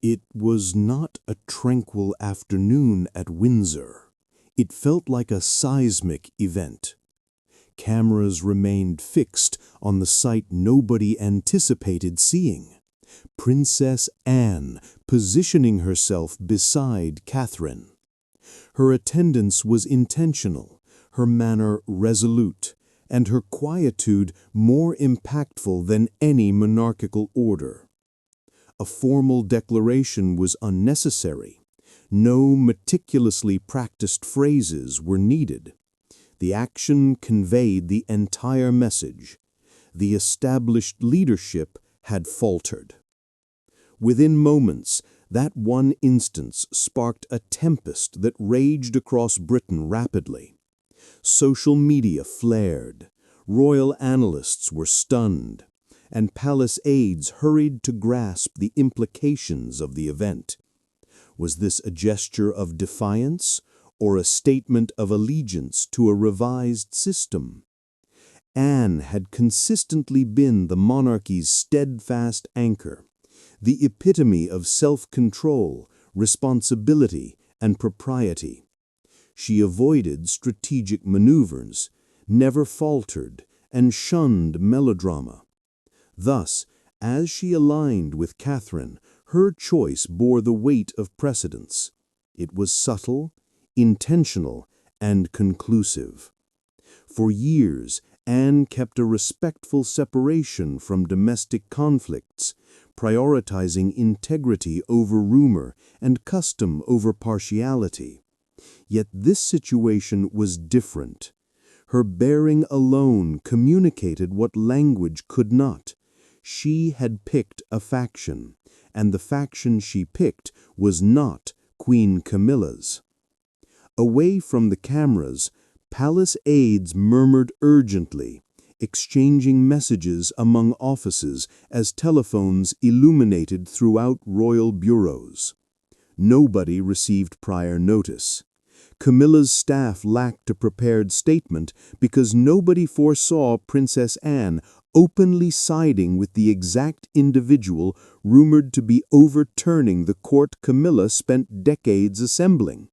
It was not a tranquil afternoon at Windsor. It felt like a seismic event. Cameras remained fixed on the sight nobody anticipated seeing. Princess Anne positioning herself beside Catherine. Her attendance was intentional, her manner resolute, and her quietude more impactful than any monarchical order. A formal declaration was unnecessary. No meticulously practiced phrases were needed. The action conveyed the entire message. The established leadership had faltered. Within moments, that one instance sparked a tempest that raged across Britain rapidly. Social media flared, royal analysts were stunned, and palace aides hurried to grasp the implications of the event. Was this a gesture of defiance or a statement of allegiance to a revised system? Anne had consistently been the monarchy's steadfast anchor, the epitome of self-control, responsibility, and propriety. She avoided strategic maneuvers, never faltered, and shunned melodrama. Thus, as she aligned with Catherine, her choice bore the weight of precedence. It was subtle, intentional, and conclusive. For years, Anne kept a respectful separation from domestic conflicts, prioritizing integrity over rumor and custom over partiality. Yet this situation was different. Her bearing alone communicated what language could not. She had picked a faction, and the faction she picked was not Queen Camilla's. Away from the cameras, palace aides murmured urgently, exchanging messages among offices as telephones illuminated throughout royal bureaus. Nobody received prior notice. Camilla's staff lacked a prepared statement because nobody foresaw Princess Anne openly siding with the exact individual rumored to be overturning the court Camilla spent decades assembling.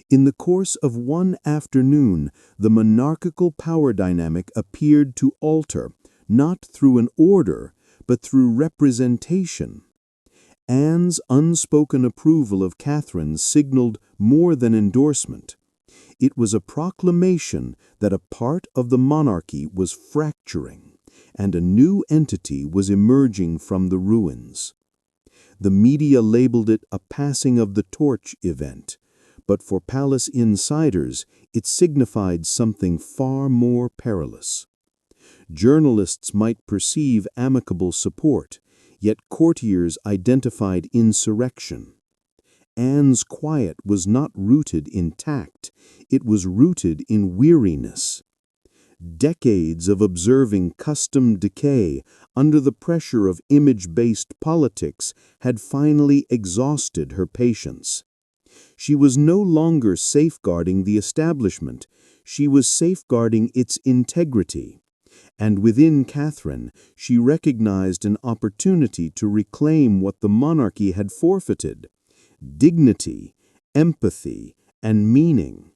In the course of one afternoon, the monarchical power dynamic appeared to alter, not through an order, but through representation. Anne's unspoken approval of Catherine signaled more than endorsement. It was a proclamation that a part of the monarchy was fracturing, and a new entity was emerging from the ruins. The media labeled it a passing of the torch event, but for palace insiders, it signified something far more perilous. Journalists might perceive amicable support, yet courtiers identified insurrection. Anne's quiet was not rooted in tact, it was rooted in weariness. Decades of observing custom decay under the pressure of image-based politics had finally exhausted her patience. She was no longer safeguarding the establishment, she was safeguarding its integrity. And within Catherine, she recognized an opportunity to reclaim what the monarchy had forfeited: dignity, empathy, and meaning.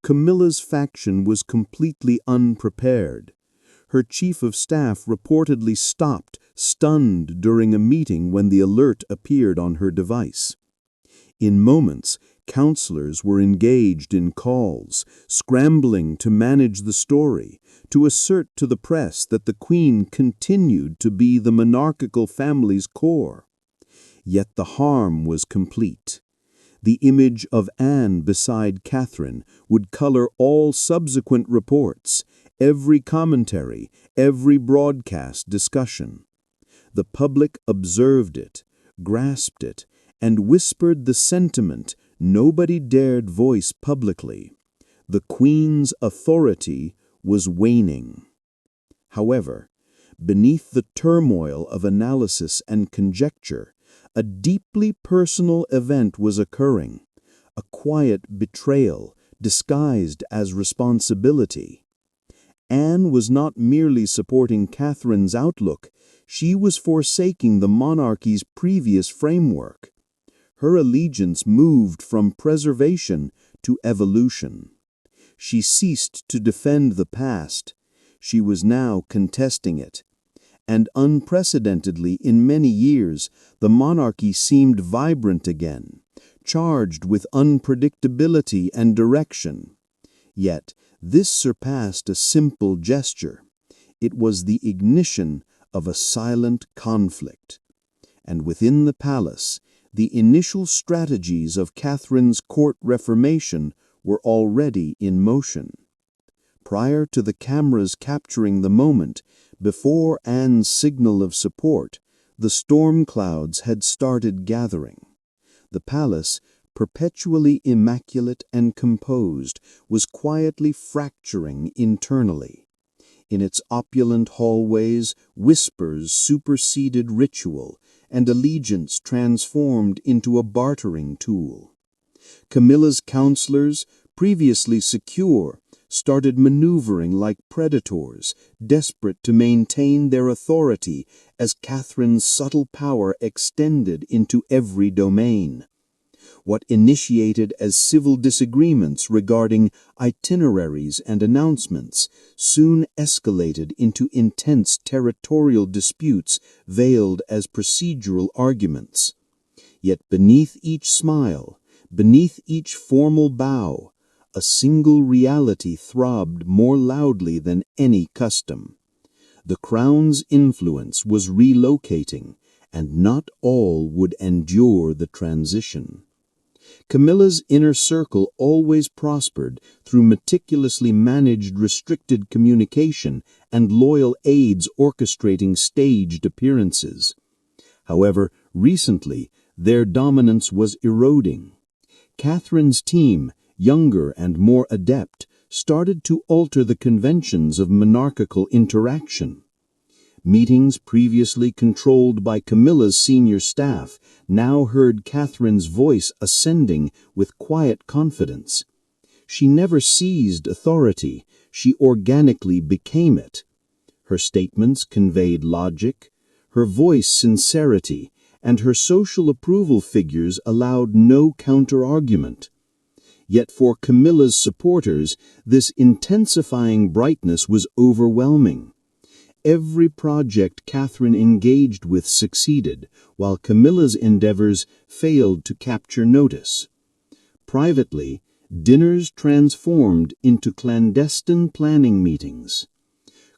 Camilla's faction was completely unprepared. Her chief of staff reportedly stopped, stunned, during a meeting when the alert appeared on her device. In moments, counselors were engaged in calls, scrambling to manage the story, to assert to the press that the Queen continued to be the monarchical family's core. Yet the harm was complete. The image of Anne beside Catherine would color all subsequent reports, every commentary, every broadcast discussion. The public observed it, grasped it, and whispered the sentiment nobody dared voice publicly: the Queen's authority was waning. However, beneath the turmoil of analysis and conjecture, a deeply personal event was occurring, a quiet betrayal disguised as responsibility. Anne was not merely supporting Catherine's outlook, She was forsaking the monarchy's previous framework. Her allegiance moved from preservation to evolution. She ceased to defend the past. She was now contesting it. And unprecedentedly in many years, the monarchy seemed vibrant again, charged with unpredictability and direction. Yet, this surpassed a simple gesture. It was the ignition of a silent conflict. And within the palace, the initial strategies of Catherine's court reformation were already in motion. Prior to the cameras capturing the moment, before Anne's signal of support, the storm clouds had started gathering. The palace, perpetually immaculate and composed, was quietly fracturing internally. In its opulent hallways, whispers superseded ritual, and allegiance transformed into a bartering tool. Camilla's counselors, previously secure, started maneuvering like predators, desperate to maintain their authority as Catherine's subtle power extended into every domain. What initiated as civil disagreements regarding itineraries and announcements soon escalated into intense territorial disputes veiled as procedural arguments. Yet beneath each smile, beneath each formal bow, a single reality throbbed more loudly than any custom. The crown's influence was relocating, and not all would endure the transition. Camilla's inner circle always prospered through meticulously managed restricted communication and loyal aides orchestrating staged appearances. However, recently, their dominance was eroding. Catherine's team, younger and more adept, started to alter the conventions of monarchical interaction. Meetings previously controlled by Camilla's senior staff now heard Catherine's voice ascending with quiet confidence. She never seized authority, she organically became it. Her statements conveyed logic, her voice sincerity, and her social approval figures allowed no counter-argument. Yet for Camilla's supporters, this intensifying brightness was overwhelming. Every project Catherine engaged with succeeded, while Camilla's endeavors failed to capture notice. Privately, dinners transformed into clandestine planning meetings.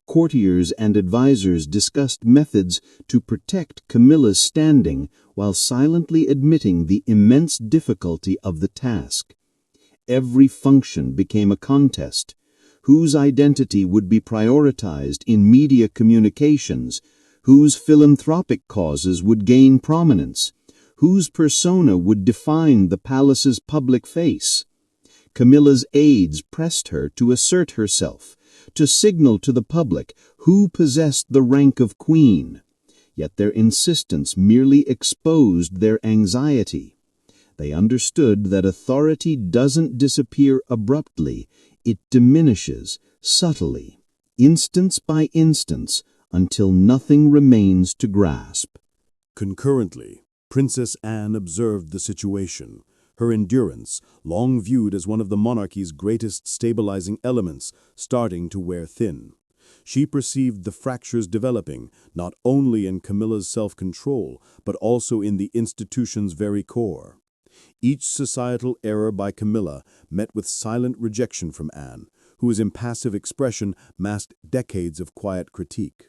Courtiers and advisors discussed methods to protect Camilla's standing while silently admitting the immense difficulty of the task. Every function became a contest. Whose identity would be prioritized in media communications, whose philanthropic causes would gain prominence, whose persona would define the palace's public face. Camilla's aides pressed her to assert herself, to signal to the public who possessed the rank of queen. Yet their insistence merely exposed their anxiety. They understood that authority doesn't disappear abruptly. It diminishes subtly, instance by instance, until nothing remains to grasp. Concurrently, Princess Anne observed the situation, her endurance, long viewed as one of the monarchy's greatest stabilizing elements, starting to wear thin. She perceived the fractures developing, not only in Camilla's self-control, but also in the institution's very core. Each societal error by Camilla met with silent rejection from Anne, whose impassive expression masked decades of quiet critique.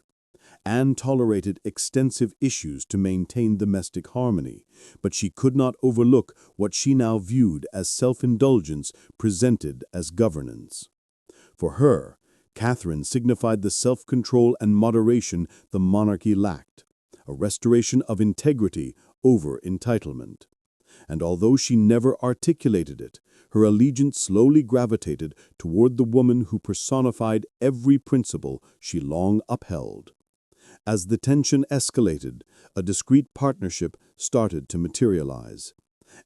Anne tolerated extensive issues to maintain domestic harmony, but she could not overlook what she now viewed as self-indulgence presented as governance. For her, Catherine signified the self-control and moderation the monarchy lacked, a restoration of integrity over entitlement. And although she never articulated it, her allegiance slowly gravitated toward the woman who personified every principle she long upheld. As the tension escalated, a discreet partnership started to materialize.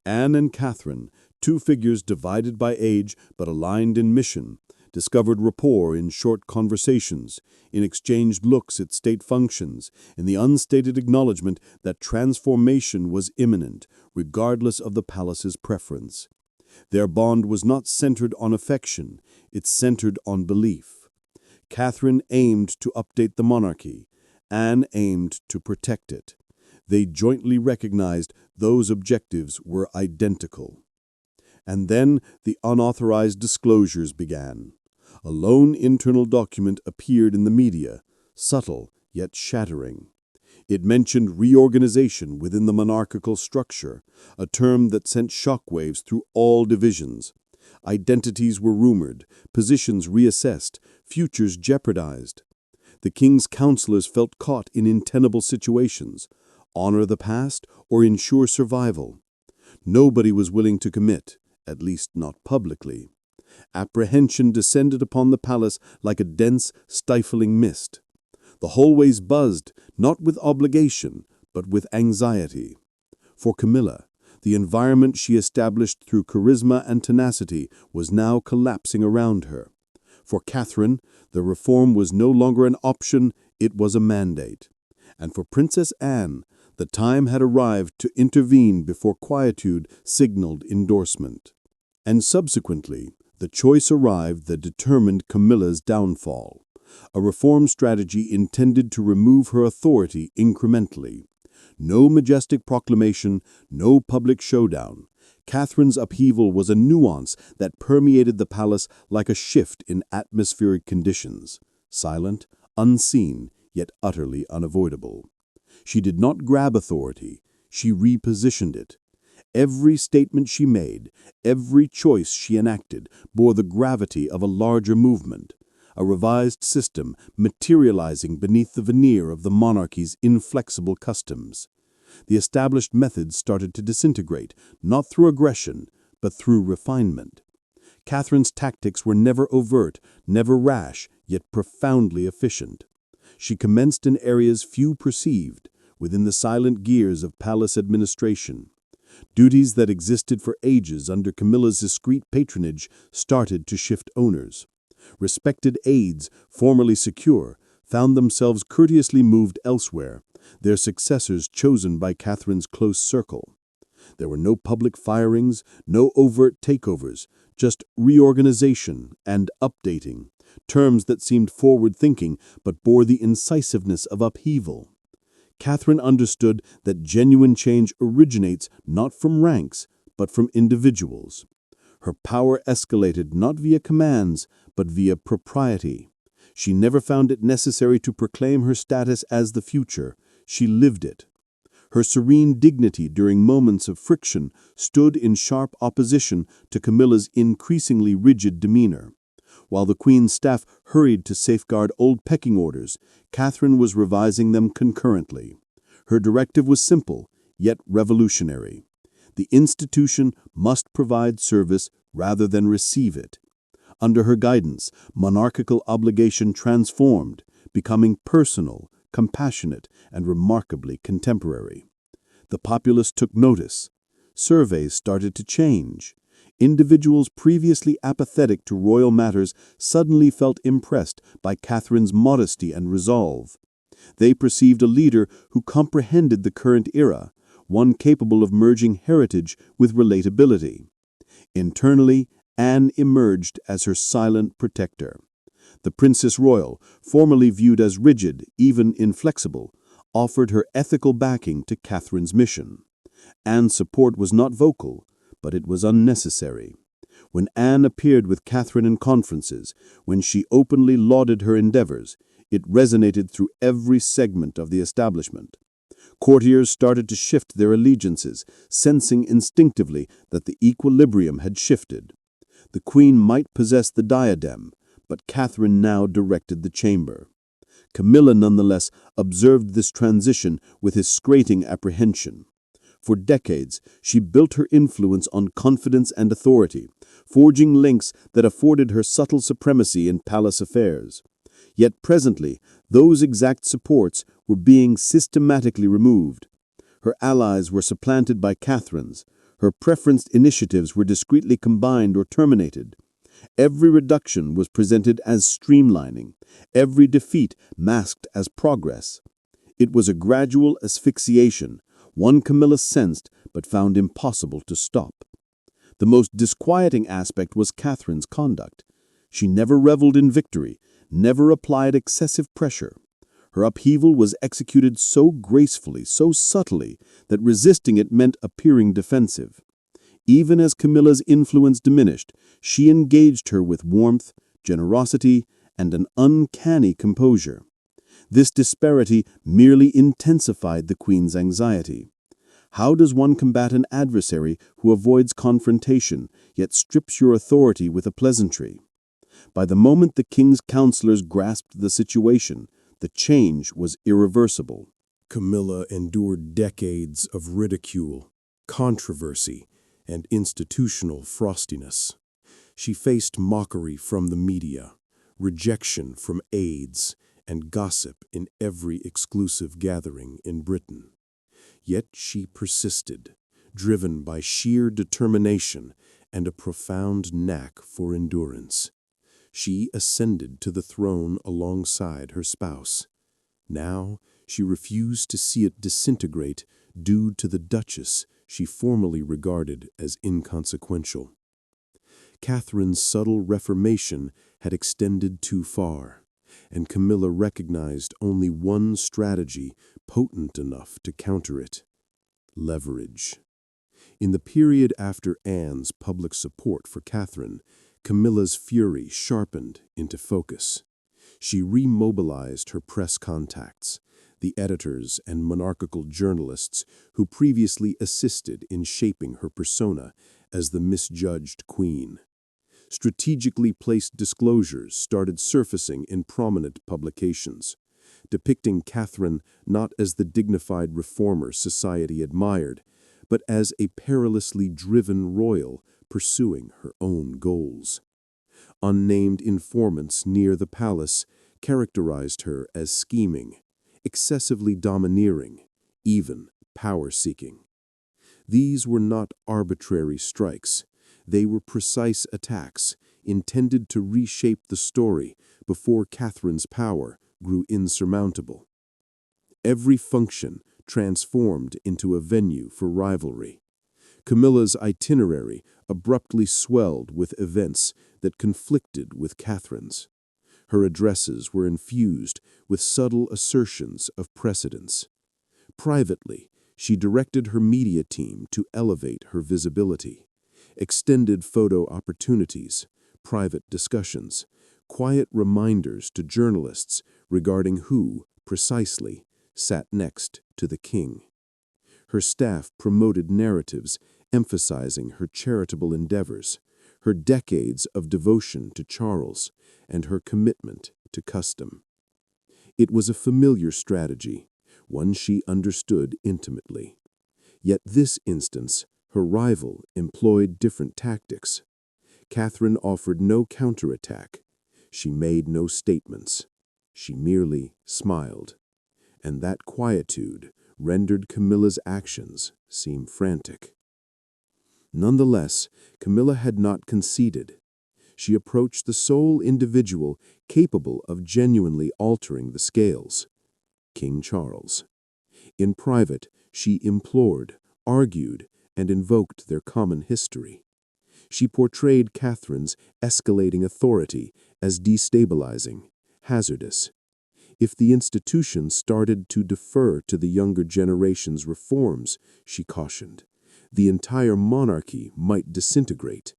Anne and Catherine, two figures divided by age but aligned in mission, discovered rapport in short conversations, in exchanged looks at state functions, in the unstated acknowledgement that transformation was imminent, regardless of the palace's preference. Their bond was not centered on affection, it centered on belief. Catherine aimed to update the monarchy. Anne aimed to protect it. They jointly recognized those objectives were identical. And then the unauthorized disclosures began. A lone internal document appeared in the media, subtle yet shattering. It mentioned reorganization within the monarchical structure, a term that sent shockwaves through all divisions. Identities were rumored, positions reassessed, futures jeopardized. The king's counselors felt caught in untenable situations, honor the past or ensure survival. Nobody was willing to commit, at least not publicly. Apprehension descended upon the palace like a dense, stifling mist. The hallways buzzed, not with obligation, but with anxiety. For Camilla, the environment she established through charisma and tenacity was now collapsing around her. For Catherine, the reform was no longer an option, it was a mandate. And for Princess Anne, the time had arrived to intervene before quietude signaled endorsement. And subsequently, the choice arrived that determined Camilla's downfall. A reform strategy intended to remove her authority incrementally. No majestic proclamation, no public showdown. Catherine's upheaval was a nuance that permeated the palace like a shift in atmospheric conditions. Silent, unseen, yet utterly unavoidable. She did not grab authority, she repositioned it. Every statement she made, every choice she enacted, bore the gravity of a larger movement. A revised system materializing beneath the veneer of the monarchy's inflexible customs. The established methods started to disintegrate, not through aggression, but through refinement. Catherine's tactics were never overt, never rash, yet profoundly efficient. She commenced in areas few perceived, within the silent gears of palace administration. Duties that existed for ages under Camilla's discreet patronage started to shift owners. Respected aides, formerly secure, found themselves courteously moved elsewhere, their successors chosen by Catherine's close circle. There were no public firings, no overt takeovers, just reorganization and updating, terms that seemed forward-thinking but bore the incisiveness of upheaval. Catherine understood that genuine change originates not from ranks, but from individuals. Her power escalated not via commands, but via propriety. She never found it necessary to proclaim her status as the future. She lived it. Her serene dignity during moments of friction stood in sharp opposition to Camilla's increasingly rigid demeanor. While the Queen's staff hurried to safeguard old pecking orders, Catherine was revising them concurrently. Her directive was simple, yet revolutionary. The institution must provide service rather than receive it. Under her guidance, monarchical obligation transformed, becoming personal, compassionate, and remarkably contemporary. The populace took notice. Surveys started to change. Individuals previously apathetic to royal matters suddenly felt impressed by Catherine's modesty and resolve. They perceived a leader who comprehended the current era, one capable of merging heritage with relatability. Internally, Anne emerged as her silent protector. The Princess Royal, formerly viewed as rigid, even inflexible, offered her ethical backing to Catherine's mission. Anne's support was not vocal, but it was unnecessary. When Anne appeared with Catherine in conferences, when she openly lauded her endeavors, it resonated through every segment of the establishment. Courtiers started to shift their allegiances, sensing instinctively that the equilibrium had shifted. The Queen might possess the diadem, but Catherine now directed the chamber. Camilla, nonetheless, observed this transition with discreting apprehension. For decades, she built her influence on confidence and authority, forging links that afforded her subtle supremacy in palace affairs. Yet presently, those exact supports were being systematically removed. Her allies were supplanted by Catherine's. Her preferenced initiatives were discreetly combined or terminated. Every reduction was presented as streamlining, every defeat masked as progress. It was a gradual asphyxiation, one Camilla sensed but found impossible to stop. The most disquieting aspect was Catherine's conduct. She never reveled in victory, never applied excessive pressure. Her upheaval was executed so gracefully, so subtly, that resisting it meant appearing defensive. Even as Camilla's influence diminished, she engaged her with warmth, generosity, and an uncanny composure. This disparity merely intensified the queen's anxiety. How does one combat an adversary who avoids confrontation, yet strips your authority with a pleasantry? By the moment the king's counselors grasped the situation, the change was irreversible. Camilla endured decades of ridicule, controversy, and institutional frostiness. She faced mockery from the media, rejection from aides, and gossip in every exclusive gathering in Britain. Yet she persisted, driven by sheer determination and a profound knack for endurance. She ascended to the throne alongside her spouse. Now she refused to see it disintegrate due to the Duchess she formerly regarded as inconsequential. Catherine's subtle reformation had extended too far, and Camilla recognized only one strategy potent enough to counter it: leverage. In the period after Anne's public support for Catherine, Camilla's fury sharpened into focus. She remobilized her press contacts, the editors and monarchical journalists who previously assisted in shaping her persona as the misjudged queen. Strategically placed disclosures started surfacing in prominent publications, depicting Catherine not as the dignified reformer society admired, but as a perilously driven royal pursuing her own goals. Unnamed informants near the palace characterized her as scheming, excessively domineering, even power-seeking. These were not arbitrary strikes. They were precise attacks intended to reshape the story before Catherine's power grew insurmountable. Every function transformed into a venue for rivalry. Camilla's itinerary abruptly swelled with events that conflicted with Catherine's. Her addresses were infused with subtle assertions of precedence. Privately, she directed her media team to elevate her visibility. Extended photo opportunities, private discussions, quiet reminders to journalists regarding who, precisely, sat next to the king. Her staff promoted narratives emphasizing her charitable endeavors, her decades of devotion to Charles, and her commitment to custom. It was a familiar strategy, one she understood intimately. Yet this instance, her rival employed different tactics. Catherine offered no counterattack. She made no statements. She merely smiled. And that quietude rendered Camilla's actions seem frantic. Nonetheless, Camilla had not conceded. She approached the sole individual capable of genuinely altering the scales: King Charles. In private, she implored, argued, and invoked their common history. She portrayed Catherine's escalating authority as destabilizing, hazardous. If the institution started to defer to the younger generation's reforms, she cautioned, the entire monarchy might disintegrate.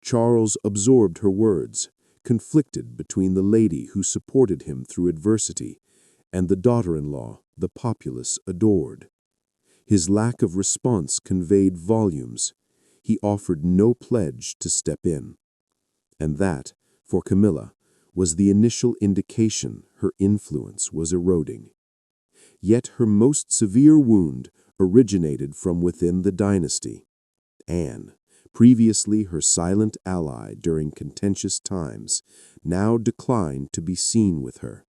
Charles absorbed her words, conflicted between the lady who supported him through adversity and the daughter-in-law the populace adored. His lack of response conveyed volumes. He offered no pledge to step in. And that, for Camilla, was the initial indication her influence was eroding. Yet her most severe wound originated from within the dynasty. Anne, previously her silent ally during contentious times, now declined to be seen with her.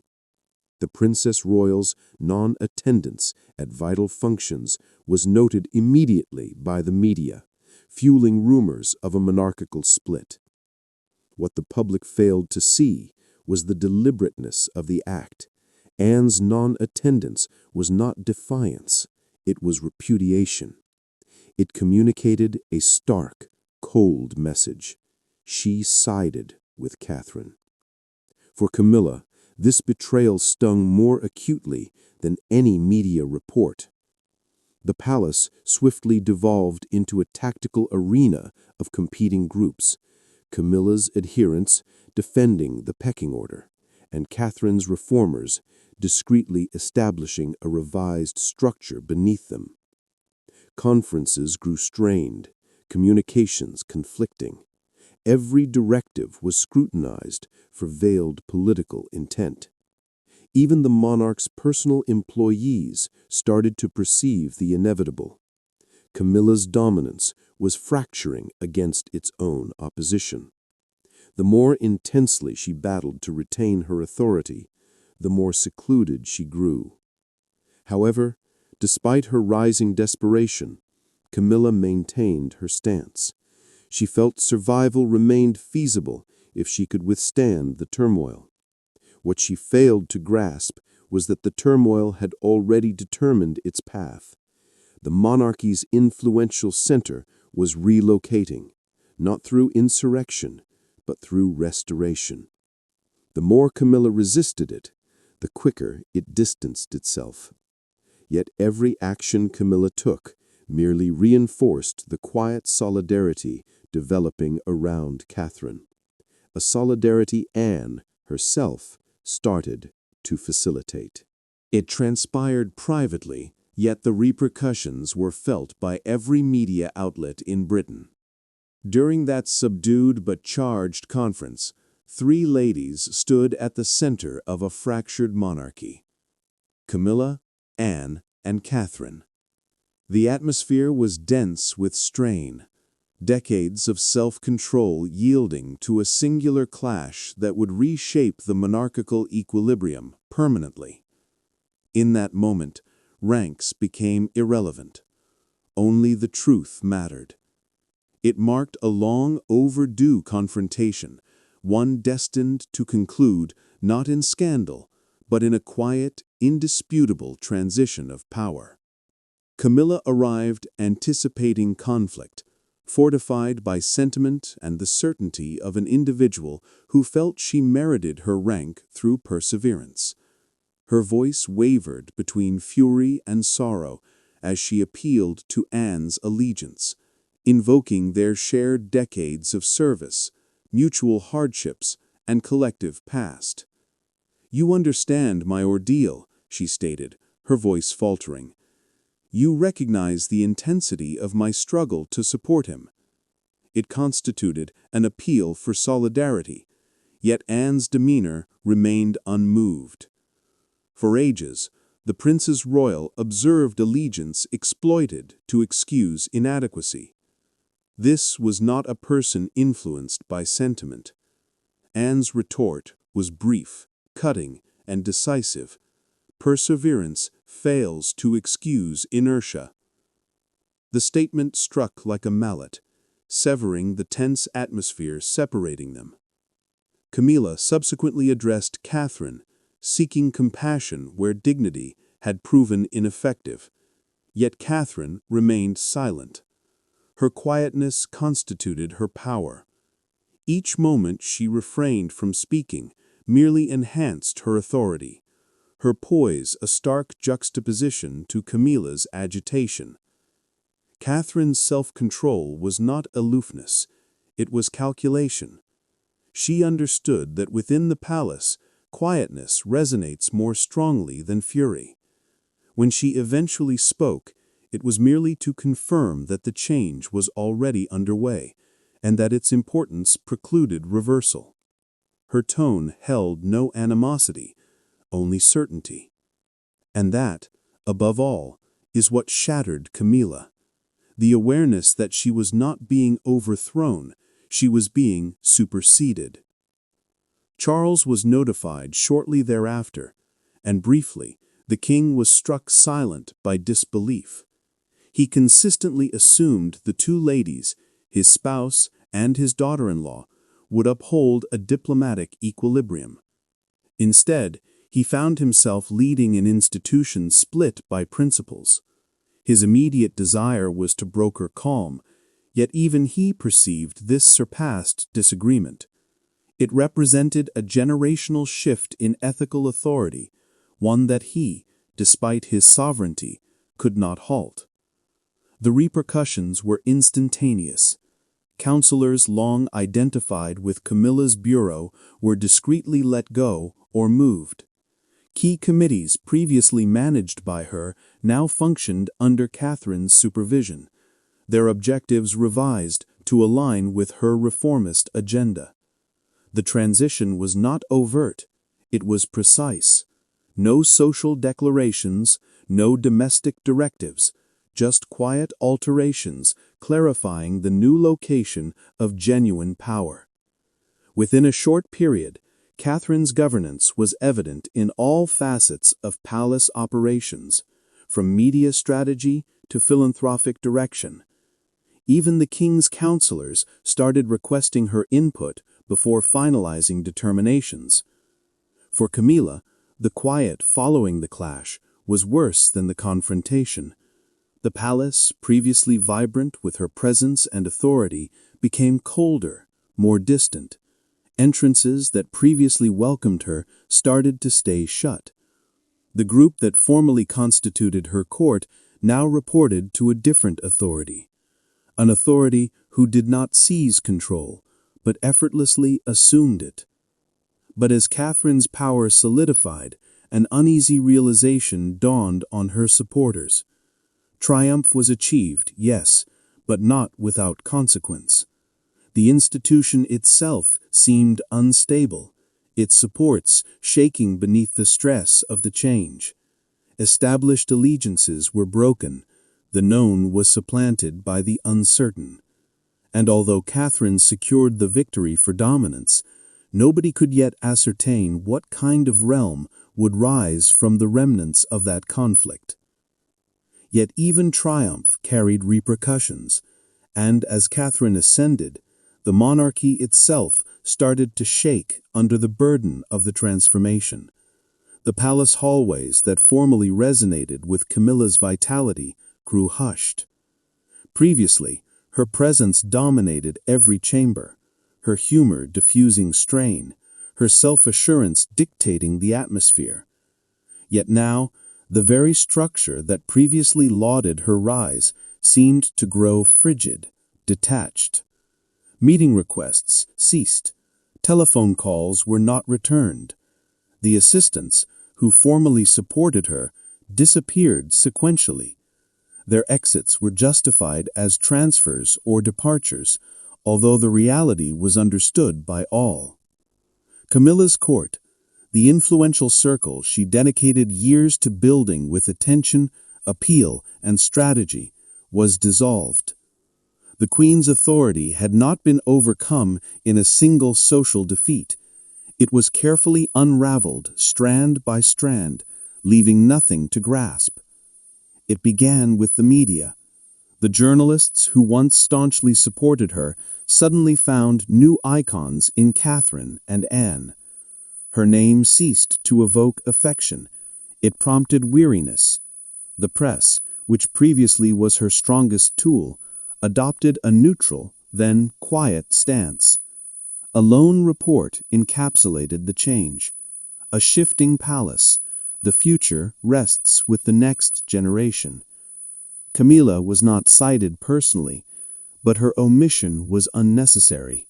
The Princess Royal's non-attendance at vital functions was noted immediately by the media, fueling rumors of a monarchical split. What the public failed to see was the deliberateness of the act. Anne's non-attendance was not defiance, it was repudiation. It communicated a stark, cold message. She sided with Catherine. For Camilla, this betrayal stung more acutely than any media report. The palace swiftly devolved into a tactical arena of competing groups, Camilla's adherents defending the pecking order, and Catherine's reformers discreetly establishing a revised structure beneath them. Conferences grew strained, communications conflicting. Every directive was scrutinized for veiled political intent. Even the monarch's personal employees started to perceive the inevitable. Camilla's dominance was fracturing against its own opposition. The more intensely she battled to retain her authority, the more secluded she grew. However, despite her rising desperation, Camilla maintained her stance. She felt survival remained feasible if she could withstand the turmoil. What she failed to grasp was that the turmoil had already determined its path. The monarchy's influential center was relocating, not through insurrection, but through restoration. The more Camilla resisted it, the quicker it distanced itself. Yet every action Camilla took merely reinforced the quiet solidarity developing around Catherine, a solidarity Anne herself started to facilitate. It transpired privately, yet the repercussions were felt by every media outlet in Britain. During that subdued but charged conference, three ladies stood at the center of a fractured monarchy: Camilla, Anne, and Catherine. The atmosphere was dense with strain, decades of self-control yielding to a singular clash that would reshape the monarchical equilibrium permanently. In that moment, ranks became irrelevant. Only the truth mattered. It marked a long overdue confrontation, one destined to conclude not in scandal, but in a quiet, indisputable transition of power. Camilla arrived anticipating conflict, fortified by sentiment and the certainty of an individual who felt she merited her rank through perseverance. Her voice wavered between fury and sorrow as she appealed to Anne's allegiance, invoking their shared decades of service, mutual hardships, and collective past. "You understand my ordeal," she stated, her voice faltering. "You recognize the intensity of my struggle to support him." It constituted an appeal for solidarity, yet Anne's demeanor remained unmoved. For ages, the Princess Royal observed allegiance exploited to excuse inadequacy. This was not a person influenced by sentiment. Anne's retort was brief, cutting, and decisive. Perseverance fails to excuse inertia. The statement struck like a mallet, severing the tense atmosphere separating them. Camilla subsequently addressed Catherine, seeking compassion where dignity had proven ineffective. Yet Catherine remained silent. Her quietness constituted her power. Each moment she refrained from speaking merely enhanced her authority, her poise a stark juxtaposition to Camilla's agitation. Catherine's self-control was not aloofness, it was calculation. She understood that within the palace, quietness resonates more strongly than fury. When she eventually spoke, it was merely to confirm that the change was already underway, and that its importance precluded reversal. Her tone held no animosity, only certainty. And that, above all, is what shattered Camilla. The awareness that she was not being overthrown, she was being superseded. Charles was notified shortly thereafter, and briefly, the king was struck silent by disbelief. He consistently assumed the two ladies, his spouse and his daughter-in-law, would uphold a diplomatic equilibrium. Instead, he found himself leading an institution split by principles. His immediate desire was to broker calm, yet even he perceived this surpassed disagreement. It represented a generational shift in ethical authority, one that he, despite his sovereignty, could not halt. The repercussions were instantaneous. Counselors long identified with Camilla's bureau were discreetly let go or moved. Key committees previously managed by her now functioned under Catherine's supervision, their objectives revised to align with her reformist agenda. The transition was not overt, it was precise. No social declarations, no domestic directives, just quiet alterations clarifying the new location of genuine power. Within a short period, Catherine's governance was evident in all facets of palace operations, from media strategy to philanthropic direction. Even the king's counselors started requesting her input before finalizing determinations. For Camilla, the quiet following the clash was worse than the confrontation. The palace, previously vibrant with her presence and authority, became colder, more distant. Entrances that previously welcomed her started to stay shut. The group that formerly constituted her court now reported to a different authority, an authority who did not seize control, but effortlessly assumed it. But as Catherine's power solidified, an uneasy realization dawned on her supporters. Triumph was achieved, yes, but not without consequence. The institution itself seemed unstable, its supports shaking beneath the stress of the change. Established allegiances were broken, the known was supplanted by the uncertain. And although Catherine secured the victory for dominance, nobody could yet ascertain what kind of realm would rise from the remnants of that conflict. Yet even triumph carried repercussions, and as Catherine ascended, the monarchy itself started to shake under the burden of the transformation. The palace hallways that formerly resonated with Camilla's vitality grew hushed. Previously, her presence dominated every chamber, her humor diffusing strain, her self-assurance dictating the atmosphere. Yet now, the very structure that previously lauded her rise seemed to grow frigid, detached. Meeting requests ceased. Telephone calls were not returned. The assistants, who formerly supported her, disappeared sequentially. Their exits were justified as transfers or departures, although the reality was understood by all. Camilla's court, the influential circle she dedicated years to building with attention, appeal, and strategy, was dissolved. The Queen's authority had not been overcome in a single social defeat. It was carefully unraveled strand by strand, leaving nothing to grasp. It began with the media. The journalists who once staunchly supported her suddenly found new icons in Catherine and Anne. Her name ceased to evoke affection. It prompted weariness. The press, which previously was her strongest tool, adopted a neutral, then quiet stance. A lone report encapsulated the change. A shifting palace. The future rests with the next generation. Camilla was not cited personally, but her omission was unnecessary.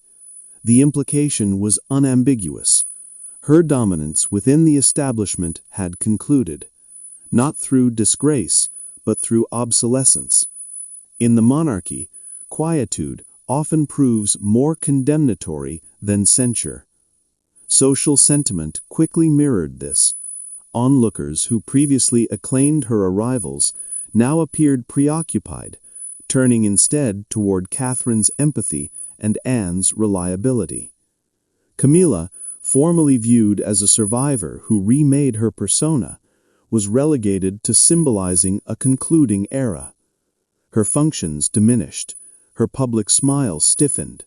The implication was unambiguous. Her dominance within the establishment had concluded, not through disgrace, but through obsolescence. In the monarchy, quietude often proves more condemnatory than censure. Social sentiment quickly mirrored this. Onlookers who previously acclaimed her arrivals now appeared preoccupied, turning instead toward Catherine's empathy and Anne's reliability. Camilla, formerly viewed as a survivor who remade her persona, was relegated to symbolizing a concluding era. Her functions diminished, her public smile stiffened.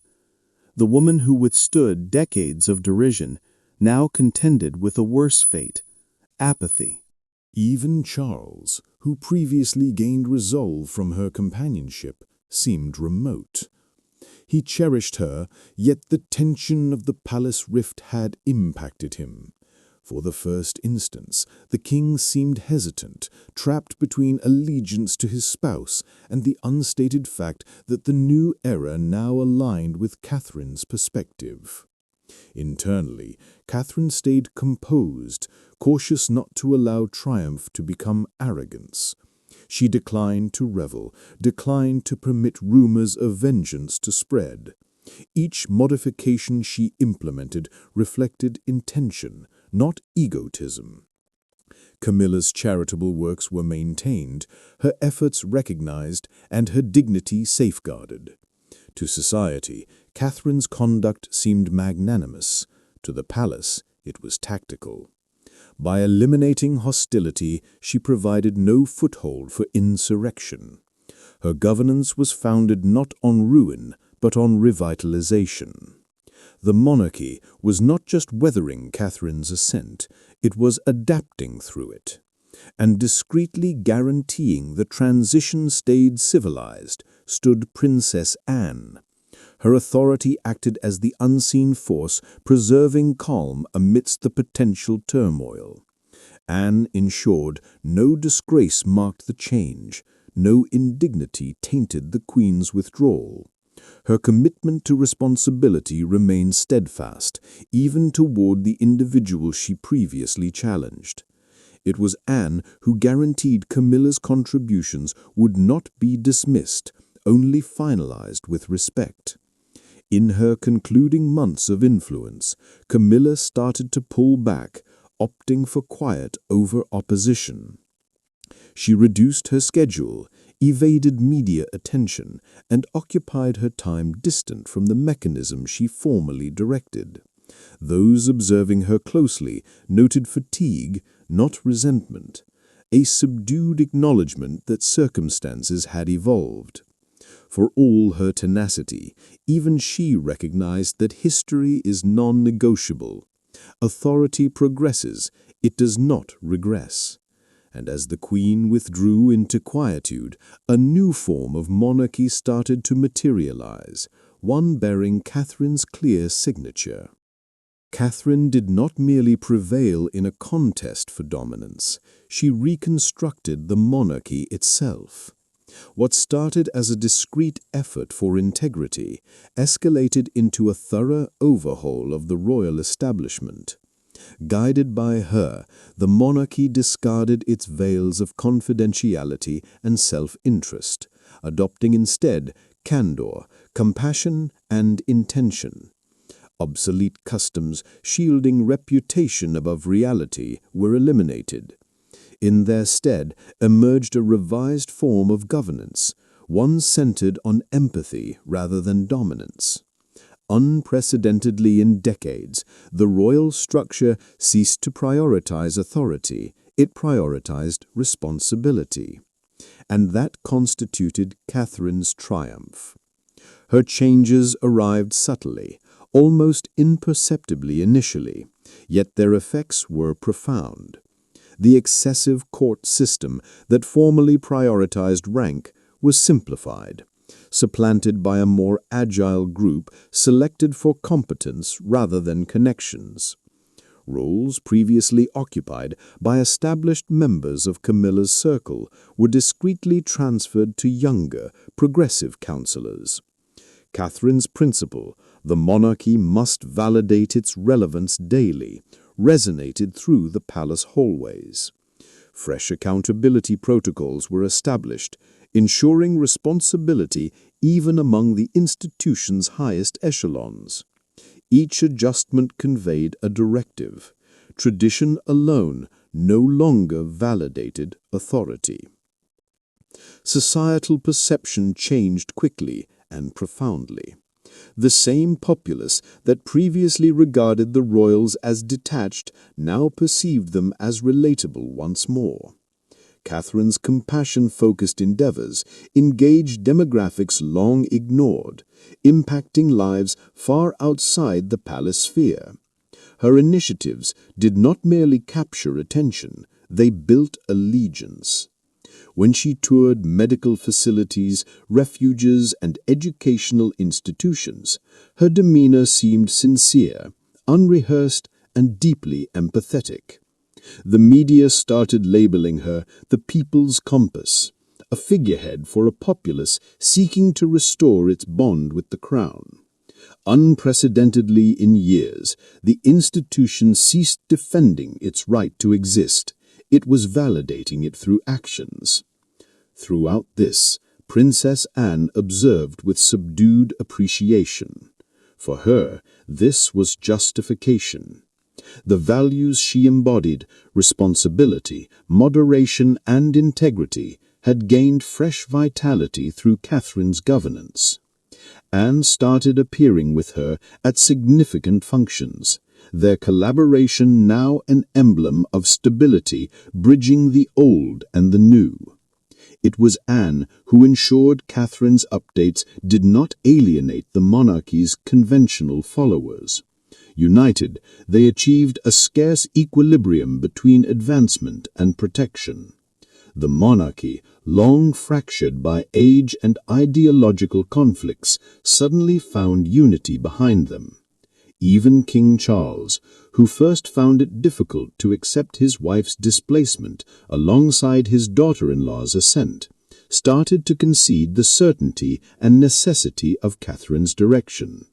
The woman who withstood decades of derision now contended with a worse fate: apathy. Even Charles, who previously gained resolve from her companionship, seemed remote. He cherished her, yet the tension of the palace rift had impacted him. For the first instance, the king seemed hesitant, trapped between allegiance to his spouse and the unstated fact that the new era now aligned with Catherine's perspective. Internally, Catherine stayed composed, cautious not to allow triumph to become arrogance. She declined to revel, declined to permit rumors of vengeance to spread. Each modification she implemented reflected intention, not egotism. Camilla's charitable works were maintained, her efforts recognized, and her dignity safeguarded. To society, Catherine's conduct seemed magnanimous. To the palace, it was tactical. By eliminating hostility, she provided no foothold for insurrection. Her governance was founded not on ruin, but on revitalization. The monarchy was not just weathering Catherine's ascent, it was adapting through it, and discreetly guaranteeing the transition stayed civilized, stood Princess Anne. Her authority acted as the unseen force, preserving calm amidst the potential turmoil. Anne ensured no disgrace marked the change, no indignity tainted the Queen's withdrawal. Her commitment to responsibility remained steadfast, even toward the individual she previously challenged. It was Anne who guaranteed Camilla's contributions would not be dismissed, only finalized with respect. In her concluding months of influence, Camilla started to pull back, opting for quiet over opposition. She reduced her schedule, evaded media attention, and occupied her time distant from the mechanism she formerly directed. Those observing her closely noted fatigue, not resentment, a subdued acknowledgement that circumstances had evolved. For all her tenacity, even she recognized that history is non-negotiable. Authority progresses, it does not regress. And as the Queen withdrew into quietude, a new form of monarchy started to materialize, one bearing Catherine's clear signature. Catherine did not merely prevail in a contest for dominance, she reconstructed the monarchy itself. What started as a discreet effort for integrity escalated into a thorough overhaul of the royal establishment. Guided by her, the monarchy discarded its veils of confidentiality and self-interest, adopting instead candor, compassion, and intention. Obsolete customs shielding reputation above reality were eliminated. In their stead emerged a revised form of governance, one centered on empathy rather than dominance. Unprecedentedly in decades, the royal structure ceased to prioritize authority, it prioritized responsibility. And that constituted Catherine's triumph. Her changes arrived subtly, almost imperceptibly initially, yet their effects were profound. The excessive court system that formerly prioritized rank was simplified, supplanted by a more agile group selected for competence rather than connections. Roles previously occupied by established members of Camilla's circle were discreetly transferred to younger, progressive counselors. Catherine's principle, the monarchy must validate its relevance daily, resonated through the palace hallways. Fresh accountability protocols were established, ensuring responsibility even among the institution's highest echelons. Each adjustment conveyed a directive. Tradition alone no longer validated authority. Societal perception changed quickly and profoundly. The same populace that previously regarded the royals as detached now perceived them as relatable once more. Catherine's compassion-focused endeavors engaged demographics long ignored, impacting lives far outside the palace sphere. Her initiatives did not merely capture attention, they built allegiance. When she toured medical facilities, refuges, and educational institutions, her demeanor seemed sincere, unrehearsed, and deeply empathetic. The media started labeling her the people's compass, a figurehead for a populace seeking to restore its bond with the crown. Unprecedentedly in years, the institution ceased defending its right to exist. It was validating it through actions. Throughout this, Princess Anne observed with subdued appreciation. For her, this was justification. The values she embodied, responsibility, moderation, and integrity, had gained fresh vitality through Catherine's governance. Anne started appearing with her at significant functions, their collaboration now an emblem of stability bridging the old and the new. It was Anne who ensured Catherine's updates did not alienate the monarchy's conventional followers. United, they achieved a scarce equilibrium between advancement and protection. The monarchy, long fractured by age and ideological conflicts, suddenly found unity behind them. Even King Charles, who first found it difficult to accept his wife's displacement alongside his daughter-in-law's ascent, started to concede the certainty and necessity of Catherine's direction.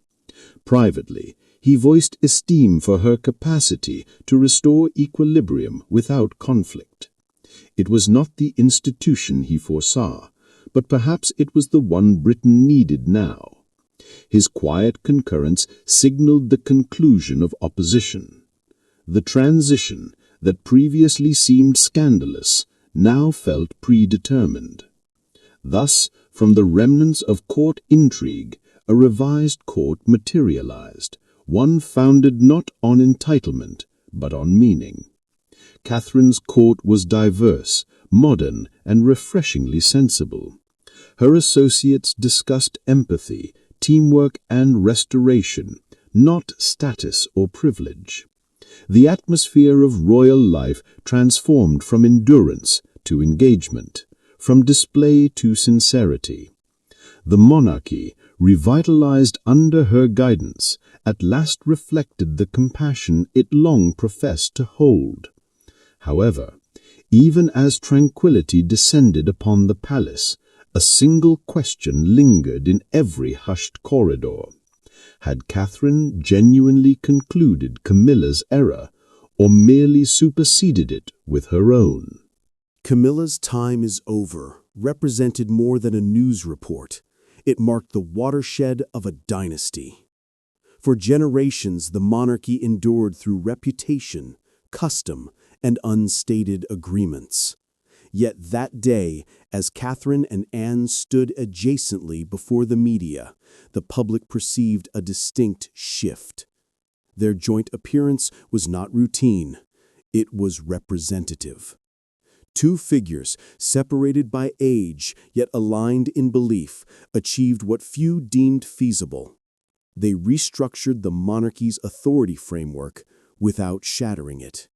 Privately, he voiced esteem for her capacity to restore equilibrium without conflict. It was not the institution he foresaw, but perhaps it was the one Britain needed now. His quiet concurrence signaled the conclusion of opposition. The transition that previously seemed scandalous now felt predetermined. Thus, from the remnants of court intrigue, a revised court materialized, one founded not on entitlement, but on meaning. Catherine's court was diverse, modern, and refreshingly sensible. Her associates discussed empathy, teamwork, and restoration, not status or privilege. The atmosphere of royal life transformed from endurance to engagement, from display to sincerity. The monarchy, revitalized under her guidance, at last reflected the compassion it long professed to hold. However, even as tranquility descended upon the palace, a single question lingered in every hushed corridor. Had Catherine genuinely concluded Camilla's era, or merely superseded it with her own? Camilla's time is over represented more than a news report. It marked the watershed of a dynasty. For generations, the monarchy endured through reputation, custom, and unstated agreements. Yet that day, as Catherine and Anne stood adjacently before the media, the public perceived a distinct shift. Their joint appearance was not routine, it was representative. Two figures, separated by age, yet aligned in belief, achieved what few deemed feasible. They restructured the monarchy's authority framework without shattering it.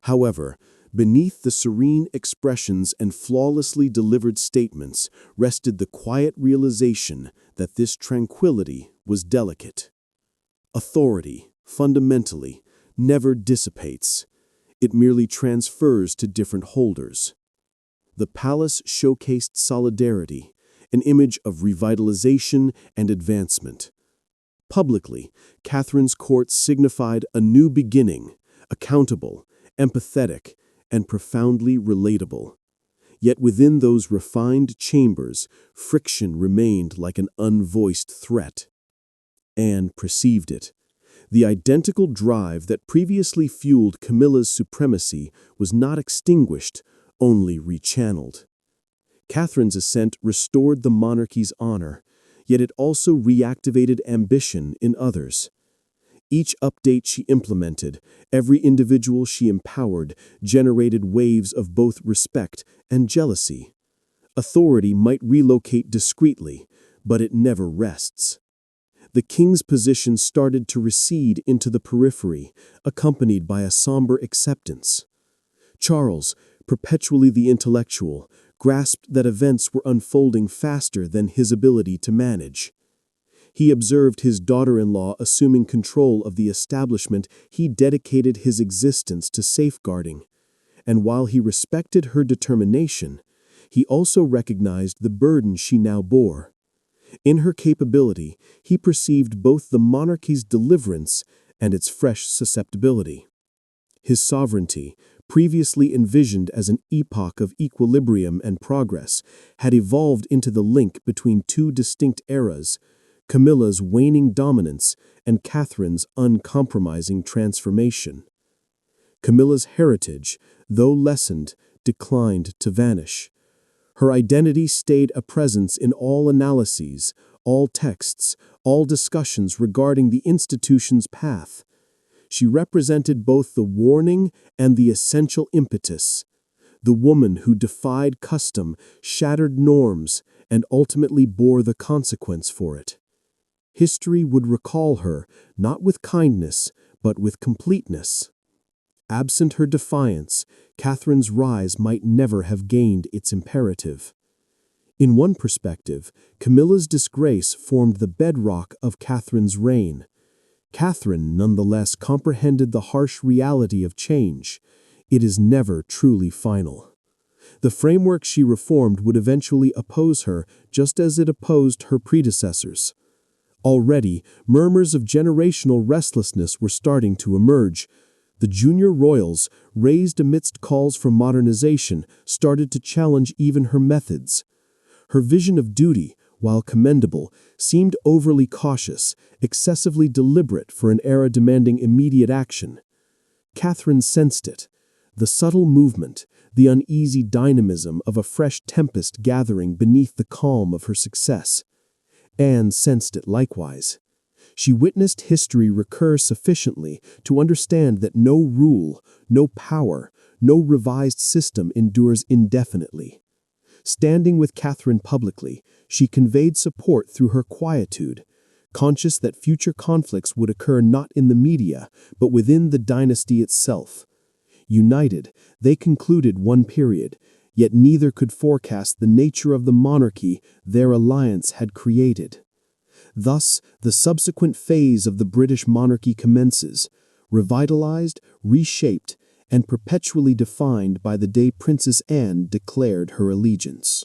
However, beneath the serene expressions and flawlessly delivered statements rested the quiet realization that this tranquility was delicate. Authority, fundamentally, never dissipates. It merely transfers to different holders. The palace showcased solidarity, an image of revitalization and advancement. Publicly, Catherine's court signified a new beginning, accountable, empathetic, and profoundly relatable. Yet within those refined chambers, friction remained like an unvoiced threat. Anne perceived it. The identical drive that previously fueled Camilla's supremacy was not extinguished, only rechanneled. Catherine's ascent restored the monarchy's honor, yet it also reactivated ambition in others. Each update she implemented, every individual she empowered, generated waves of both respect and jealousy. Authority might relocate discreetly, but it never rests. The king's position started to recede into the periphery, accompanied by a somber acceptance. Charles, perpetually the intellectual, grasped that events were unfolding faster than his ability to manage. He observed his daughter-in-law assuming control of the establishment he dedicated his existence to safeguarding, and while he respected her determination, he also recognized the burden she now bore. In her capability, he perceived both the monarchy's deliverance and its fresh susceptibility. His sovereignty, previously envisioned as an epoch of equilibrium and progress, had evolved into the link between two distinct eras, Camilla's waning dominance and Catherine's uncompromising transformation. Camilla's heritage, though lessened, declined to vanish. Her identity stayed a presence in all analyses, all texts, all discussions regarding the institution's path. She represented both the warning and the essential impetus, the woman who defied custom, shattered norms, and ultimately bore the consequence for it. History would recall her, not with kindness, but with completeness. Absent her defiance, Catherine's rise might never have gained its imperative. In one perspective, Camilla's disgrace formed the bedrock of Catherine's reign. Catherine nonetheless comprehended the harsh reality of change. It is never truly final. The framework she reformed would eventually oppose her, just as it opposed her predecessors. Already, murmurs of generational restlessness were starting to emerge. The junior royals, raised amidst calls for modernization, started to challenge even her methods. Her vision of duty, while commendable, seemed overly cautious, excessively deliberate for an era demanding immediate action. Catherine sensed it. The subtle movement, the uneasy dynamism of a fresh tempest gathering beneath the calm of her success. Anne sensed it likewise. She witnessed history recur sufficiently to understand that no rule, no power, no revised system endures indefinitely. Standing with Catherine publicly, she conveyed support through her quietude, conscious that future conflicts would occur not in the media, but within the dynasty itself. United, they concluded one period, yet neither could forecast the nature of the monarchy their alliance had created. Thus, the subsequent phase of the British monarchy commences, revitalized, reshaped, and perpetually defined by the day Princess Anne declared her allegiance.